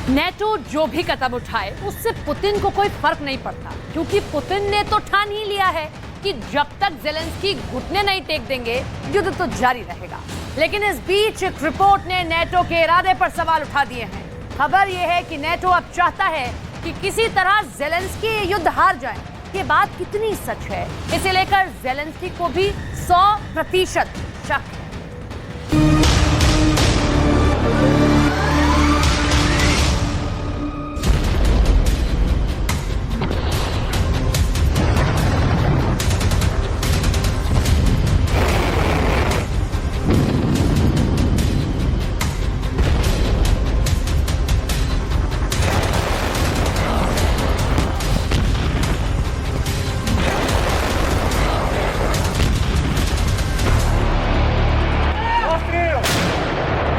NATO जो भी कदम उठाए उससे पुतिन को कोई फर्क नहीं पड़ता, क्योंकि पुतिन ने तो ठान ही लिया है कि जब तक ज़ेलेंस्की घुटने नहीं टेक देंगे युद्ध तो जारी रहेगा। लेकिन इस बीच एक रिपोर्ट ने नेटो के इरादे पर सवाल उठा दिए हैं। खबर यह है कि नेटो अब चाहता है कि किसी तरह ज़ेलेंस्की युद्ध हार जाए। ये बात कितनी सच है, इसे लेकर ज़ेलेंस्की को भी 100% शक है।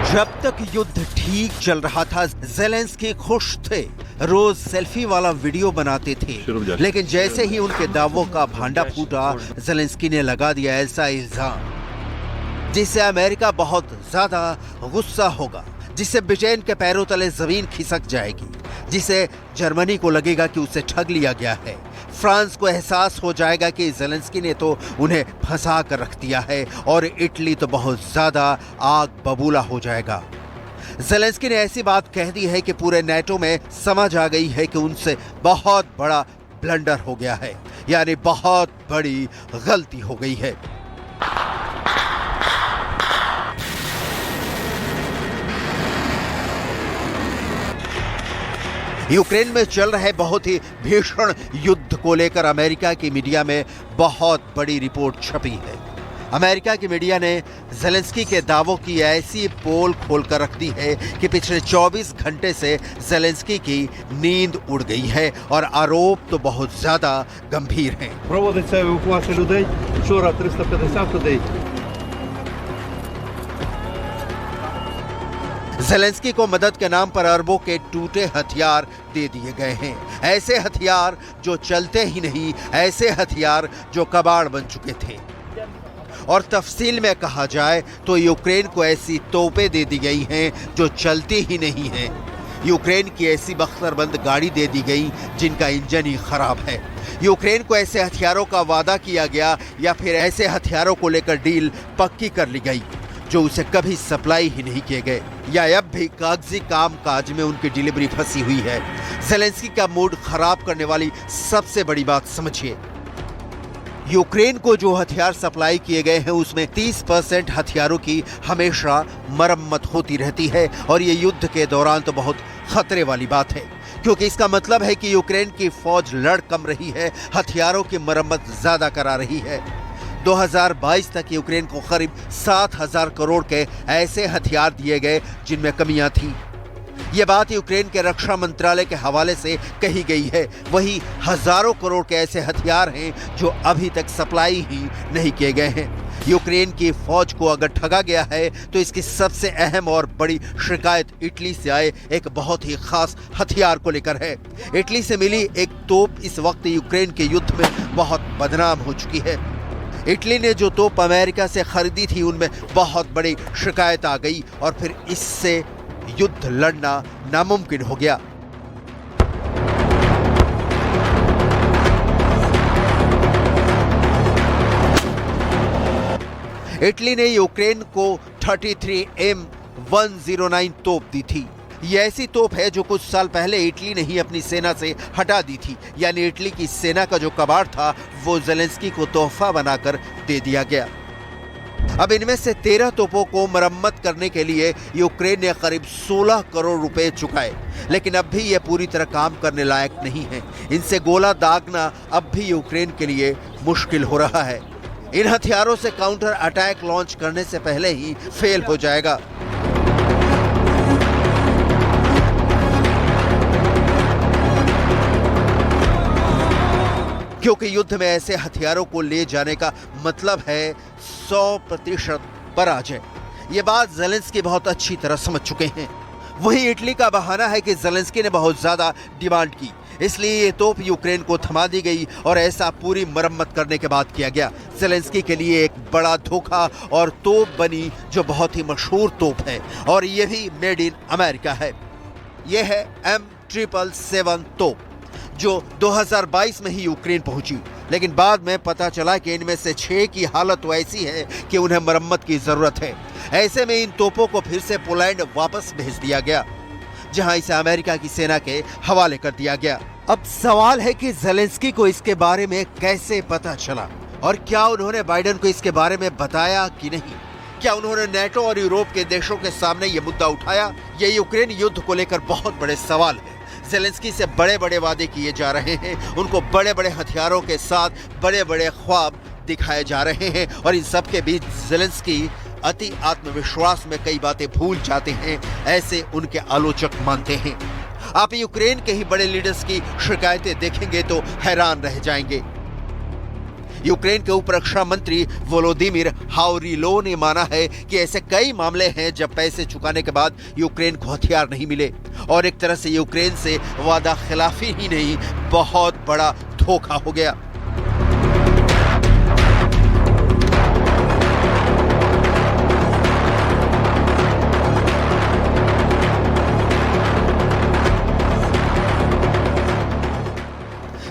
जब तक युद्ध ठीक चल रहा था ज़ेलेंस्की खुश थे, रोज सेल्फी वाला वीडियो बनाते थे। लेकिन जैसे ही उनके दावों का भांडा फूटा, ज़ेलेंस्की ने लगा दिया ऐसा इल्जाम जिससे अमेरिका बहुत ज्यादा गुस्सा होगा, जिससे ब्रिटेन के पैरों तले जमीन खिसक जाएगी, जिसे जर्मनी को लगेगा कि उसे ठग लिया गया है। फ्रांस को एहसास हो जाएगा कि ज़ेलेंस्की ने तो उन्हें फंसा कर रख दिया है, और इटली तो बहुत ज्यादा आग बबूला हो जाएगा। ज़ेलेंस्की ने ऐसी बात कह दी है कि पूरे नेटो में समझ आ गई है कि उनसे बहुत बड़ा ब्लंडर हो गया है, यानी बहुत बड़ी गलती हो गई है। यूक्रेन में चल रहे बहुत ही भीषण युद्ध को लेकर अमेरिका की मीडिया में बहुत बड़ी रिपोर्ट छपी है। अमेरिका की मीडिया ने ज़ेलेंस्की के दावों की ऐसी पोल खोलकर रख दी है कि पिछले 24 घंटे से ज़ेलेंस्की की नींद उड़ गई है, और आरोप तो बहुत ज्यादा गंभीर हैं। Проводиться евакуація людей. Вчора 350 людей. ज़ेलेंस्की को मदद के नाम पर अरबों के टूटे हथियार दे दिए गए हैं। ऐसे हथियार जो चलते ही नहीं, ऐसे हथियार जो कबाड़ बन चुके थे। और तफसील में कहा जाए तो यूक्रेन को ऐसी तोपें दे दी गई हैं जो चलती ही नहीं हैं। यूक्रेन की ऐसी बख्तरबंद गाड़ी दे दी गई जिनका इंजन ही खराब है। यूक्रेन को ऐसे हथियारों का वादा किया गया, या फिर ऐसे हथियारों को लेकर डील पक्की कर ली गई जो उसे कभी सप्लाई ही नहीं किए गए, या अब भी कागजी कामकाज में उनकी डिलीवरी फंसी हुई है। ज़ेलेंस्की का मूड खराब करने वाली सबसे बड़ी बात समझिए, यूक्रेन को जो हथियार सप्लाई किए गए हैं उसमें 30% हथियारों की हमेशा मरम्मत होती रहती है, और ये युद्ध के दौरान तो बहुत खतरे वाली बात है, क्योंकि इसका मतलब है कि यूक्रेन की फौज लड़ कम रही है, हथियारों की मरम्मत ज्यादा करा रही है। 2022 तक यूक्रेन को करीब 7,000 करोड़ के ऐसे हथियार दिए गए जिनमें कमियां थी। ये बात यूक्रेन के रक्षा मंत्रालय के हवाले से कही गई है। वही हजारों करोड़ के ऐसे हथियार हैं जो अभी तक सप्लाई ही नहीं किए गए हैं। यूक्रेन की फौज को अगर ठगा गया है तो इसकी सबसे अहम और बड़ी शिकायत इटली से आए एक बहुत ही खास हथियार को लेकर है। इटली से मिली एक तोप इस वक्त यूक्रेन के युद्ध में बहुत बदनाम हो चुकी है। इटली ने जो तोप अमेरिका से खरीदी थी उनमें बहुत बड़ी शिकायत आ गई, और फिर इससे युद्ध लड़ना नामुमकिन हो गया। इटली ने यूक्रेन को 33M109 तोप दी थी। ये ऐसी तोप है जो कुछ साल पहले इटली ने ही अपनी सेना से हटा दी थी, यानी इटली की सेना का जो कबाड़ था वो ज़ेलेंस्की को तोहफा बनाकर दे दिया गया। अब इनमें से 13 तोपों को मरम्मत करने के लिए यूक्रेन ने करीब 16 करोड़ रुपए चुकाए, लेकिन अब भी ये पूरी तरह काम करने लायक नहीं है। इनसे गोला दागना अब भी यूक्रेन के लिए मुश्किल हो रहा है। इन हथियारों से काउंटर अटैक लॉन्च करने से पहले ही फेल हो जाएगा। क्योंकि युद्ध में ऐसे हथियारों को ले जाने का मतलब है 100% पराजय। ये बात ज़ेलेंस्की बहुत अच्छी तरह समझ चुके हैं। वहीं इटली का बहाना है कि ज़ेलेंस्की ने बहुत ज्यादा डिमांड की, इसलिए ये तोप यूक्रेन को थमा दी गई, और ऐसा पूरी मरम्मत करने के बाद किया गया। ज़ेलेंस्की के लिए एक बड़ा धोखा और तोप बनी जो बहुत ही मशहूर तोप है, और ये भी मेड इन अमेरिका है। यह है M777 तोप, जो 2022 में ही यूक्रेन पहुंची, लेकिन बाद में पता चला कि इनमें से 6 की हालत तो ऐसी है कि उन्हें मरम्मत की जरूरत है। ऐसे में इन तोपों को फिर से पोलैंड वापस भेज दिया गया, जहां इसे अमेरिका की सेना के हवाले कर दिया गया। अब सवाल है कि ज़ेलेंस्की को इसके बारे में कैसे पता चला और क्या उन्होंने बाइडेन को इसके बारे में बताया कि नहीं? क्या उन्होंने नेटो और यूरोप के देशों के सामने ये मुद्दा उठाया? ये यूक्रेन युद्ध को लेकर बहुत बड़े सवाल है। ज़ेलेंस्की से बड़े बड़े वादे किए जा रहे हैं, उनको बड़े बड़े हथियारों के साथ बड़े बड़े ख्वाब दिखाए जा रहे हैं, और इन सब के बीच ज़ेलेंस्की अति आत्मविश्वास में कई बातें भूल जाते हैं, ऐसे उनके आलोचक मानते हैं। आप यूक्रेन के ही बड़े लीडर्स की शिकायतें देखेंगे तो हैरान रह जाएंगे। यूक्रेन के उप रक्षा मंत्री वोलोदिमीर हावरिलो ने माना है कि ऐसे कई मामले हैं जब पैसे चुकाने के बाद यूक्रेन को हथियार नहीं मिले, और एक तरह से यूक्रेन से वादा खिलाफी ही नहीं, बहुत बड़ा धोखा हो गया।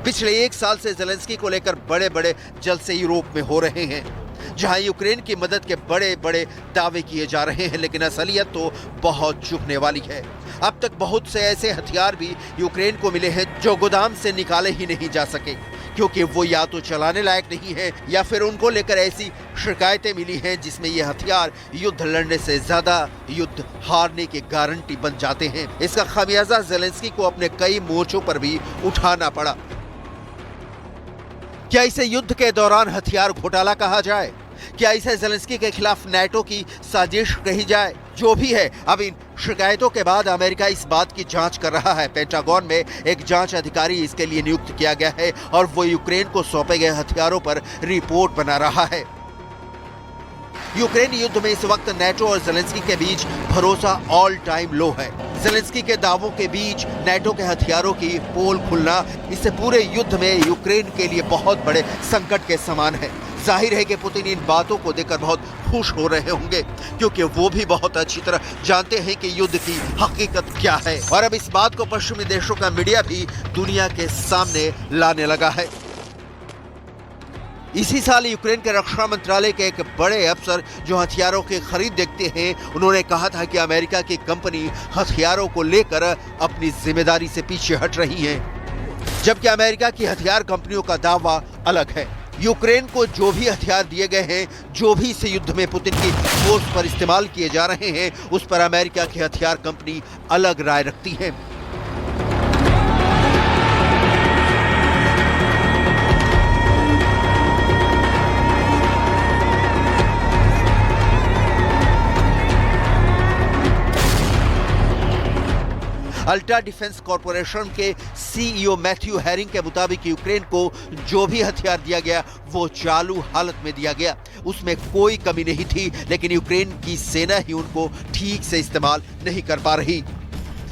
पिछले 1 साल से ज़ेलेंस्की को लेकर बड़े बड़े जलसे यूरोप में हो रहे हैं, जहां यूक्रेन की मदद के बड़े बड़े दावे किए जा रहे हैं, लेकिन असलियत तो बहुत चुभने वाली है। अब तक बहुत से ऐसे हथियार भी यूक्रेन को मिले हैं जो गोदाम से निकाले ही नहीं जा सके, क्योंकि वो या तो चलाने लायक नहीं है या फिर उनको लेकर ऐसी शिकायतें मिली हैं जिसमें ये हथियार युद्ध लड़ने से ज्यादा युद्ध हारने की गारंटी बन जाते हैं। इसका खामियाजा ज़ेलेंस्की को अपने कई मोर्चों पर भी उठाना पड़ा। क्या इसे युद्ध के दौरान हथियार घोटाला कहा जाए? क्या इसे ज़ेलेंस्की के खिलाफ नेटो की साजिश कही जाए? जो भी है, अब इन शिकायतों के बाद अमेरिका इस बात की जांच कर रहा है। पेंटागन में एक जांच अधिकारी इसके लिए नियुक्त किया गया है और वो यूक्रेन को सौंपे गए हथियारों पर रिपोर्ट बना रहा है। यूक्रेन युद्ध में इस वक्त नेटो और ज़ेलेंस्की के बीच भरोसा ऑल टाइम लो है। ज़ेलेंस्की के दावों के बीच नेटो के हथियारों की पोल खुलना इससे पूरे युद्ध में यूक्रेन के लिए बहुत बड़े संकट के समान है। जाहिर है कि पुतिन इन बातों को देखकर बहुत खुश हो रहे होंगे, क्योंकि वो भी बहुत अच्छी तरह जानते हैं कि युद्ध की हकीकत क्या है, और अब इस बात को पश्चिमी देशों का मीडिया भी दुनिया के सामने लाने लगा है। इसी साल यूक्रेन के रक्षा मंत्रालय के एक बड़े अफसर जो हथियारों की खरीद देखते हैं, उन्होंने कहा था कि अमेरिका की कंपनी हथियारों को लेकर अपनी जिम्मेदारी से पीछे हट रही है, जबकि अमेरिका की हथियार कंपनियों का दावा अलग है। यूक्रेन को जो भी हथियार दिए गए हैं, जो भी इस युद्ध में पुतिन की फोर्स पर इस्तेमाल किए जा रहे हैं, उस पर अमेरिका की हथियार कंपनी अलग राय रखती है। अल्ट्रा डिफेंस कॉरपोरेशन के सीईओ मैथ्यू हैरिंग के मुताबिक यूक्रेन को जो भी हथियार दिया गया वो चालू हालत में दिया गया, उसमें कोई कमी नहीं थी, लेकिन यूक्रेन की सेना ही उनको ठीक से इस्तेमाल नहीं कर पा रही।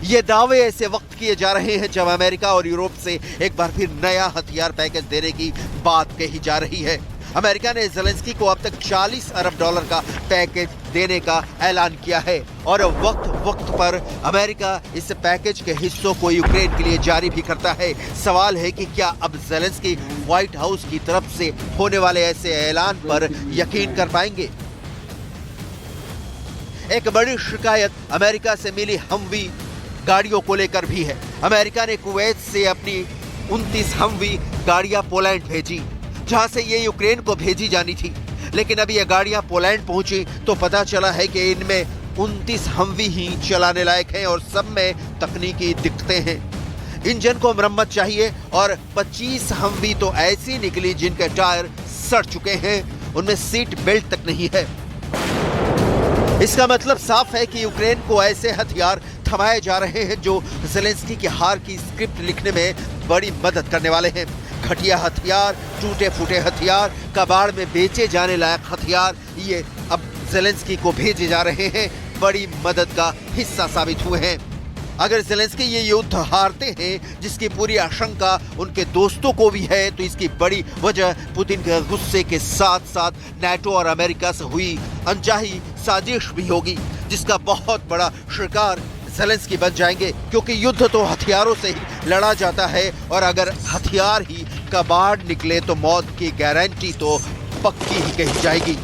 ये दावे ऐसे वक्त किए जा रहे हैं जब अमेरिका और यूरोप से एक बार फिर नया हथियार पैकेज देने की बात कही जा रही है। अमेरिका ने ज़ेलेंस्की को अब तक $40 अरब का पैकेज देने का ऐलान किया है, और वक्त वक्त पर अमेरिका इस पैकेज के हिस्सों को यूक्रेन के लिए जारी भी करता है। सवाल है कि क्या अब ज़ेलेंस्की व्हाइट हाउस की तरफ से होने वाले ऐसे ऐलान पर यकीन कर पाएंगे? एक बड़ी शिकायत अमेरिका से मिली हमवी गाड़ियों को लेकर भी है। अमेरिका ने कुवैत से अपनी 29 हमवी गाड़ियां पोलैंड भेजी, जहां से ये यूक्रेन को भेजी जानी थी, लेकिन अभी ये गाड़ियां पोलैंड पहुंची तो पता चला है कि इनमें 29 हमवी ही चलाने लायक हैं और सब में तकनीकी दिक्कतें हैं। इंजन को मरम्मत चाहिए, और 25 हमवी तो ऐसी निकली जिनके टायर सड़ चुके हैं, उनमें सीट बेल्ट तक नहीं है। इसका मतलब साफ है कि यूक्रेन को ऐसे हथियार थमाए जा रहे हैं जो ज़ेलेंस्की की हार की स्क्रिप्ट लिखने में बड़ी मदद करने वाले हैं। घटिया हथियार, टूटे फूटे हथियार, कबाड़ में बेचे जाने लायक हथियार, ये अब ज़ेलेंस्की को भेजे जा रहे हैं, बड़ी मदद का हिस्सा साबित हुए हैं। अगर ज़ेलेंस्की ये युद्ध हारते हैं, जिसकी पूरी आशंका उनके दोस्तों को भी है, तो इसकी बड़ी वजह पुतिन के गुस्से के साथ साथ नेटो और अमेरिका से हुई अनचाही साजिश भी होगी, जिसका बहुत बड़ा शिकार ज़ेलेंस्की बन जाएंगे, क्योंकि युद्ध तो हथियारों से ही लड़ा जाता है और अगर हथियार ही कबाड़ निकले तो मौत की गारंटी तो पक्की ही कही जाएगी।